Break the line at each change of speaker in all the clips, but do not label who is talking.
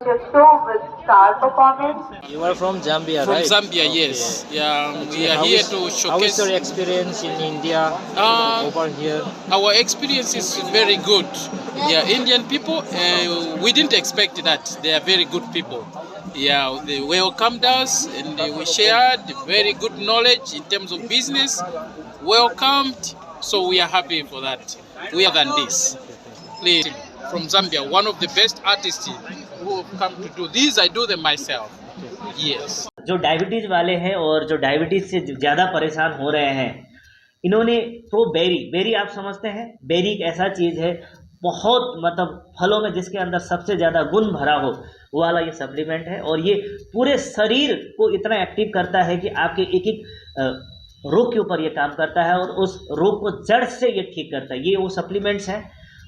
Your show with star performance.
You are from Zambia,
From
right?
Zambia,
Okay.
yes. Yeah, we
Okay,
are
how
here
is-
to
How is
showcase.
your experience in India over here?
Our experience is very good. Yeah, Indian people, we didn't expect that. They are very good people. Yeah, they welcomed us and we shared very good knowledge in terms of business. Welcomed, so we are happy for that. We are than this. Please, from Zambia, one of the best artists who have come to do these. I do them myself. Yes.
जो diabetes वाले हैं और जो diabetes से ज़्यादा परेशान हो रहे हैं, इन्होंने तो बेरी आप समझते हैं, बेरी एक ऐसा चीज़ है, बहुत मतलब फलों में जिसके अंदर सबसे ज़्यादा गुण भरा हो वो वाला ये सप्लीमेंट है। और ये पूरे शरीर को इतना एक्टिव करता है कि आपके एक एक रोग के ऊपर ये काम करता है और उस रोग को जड़ से ये ठीक करता है। ये वो सप्लीमेंट्स हैं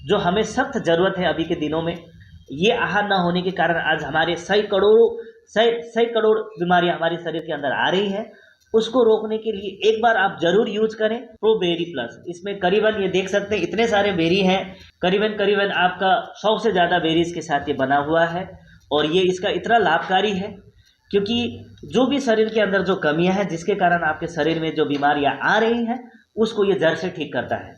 जो हमें सख्त ज़रूरत है अभी के दिनों में। ये आहार ना होने के कारण आज हमारे सही करोड़ बीमारियां हमारे शरीर के अंदर आ रही हैं। उसको रोकने के लिए एक बार आप जरूर यूज करें प्रो बेरी प्लस। इसमें करीबन ये देख सकते हैं इतने सारे बेरी हैं, करीबन आपका 100 से ज़्यादा बेरीज के साथ ये बना हुआ है। और ये इसका इतना लाभकारी है क्योंकि जो भी शरीर के अंदर जो कमियां हैं जिसके कारण आपके शरीर में जो बीमारियां आ रही हैं उसको ये जड़ से ठीक करता है।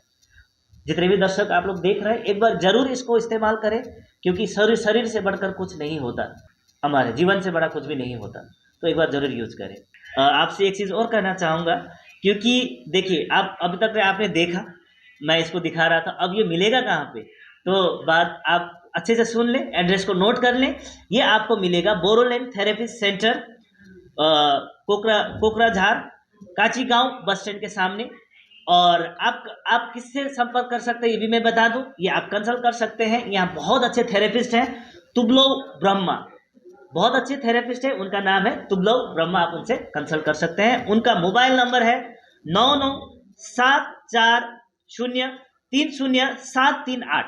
जितने भी दर्शक आप लोग देख रहे हैं एक बार जरूर इसको इस्तेमाल करें क्योंकि शरीर से बढ़कर कुछ नहीं होता, हमारे जीवन से बड़ा कुछ भी नहीं होता। तो एक बार ज़रूर यूज करें। आपसे एक चीज़ और कहना चाहूँगा क्योंकि देखिए आप अभी तक आपने देखा, मैं इसको दिखा रहा था, अब ये मिलेगा कहाँ पे, तो बात आप अच्छे से सुन लें, एड्रेस को नोट कर लें। ये आपको मिलेगा बोरोलैंड थेरेपी सेंटर, कोकराझार काची गांव बस स्टैंड के सामने। और आप किससे संपर्क कर सकते हैं ये भी मैं बता दूं, ये आप कंसल्ट कर सकते हैं। यहाँ बहुत अच्छे थेरेपिस्ट हैं, तुबलव ब्रह्मा, बहुत अच्छे थेरेपिस्ट हैं, उनका नाम है तुबलव ब्रह्मा। आप उनसे कंसल्ट कर सकते हैं। उनका मोबाइल नंबर है 9974030738।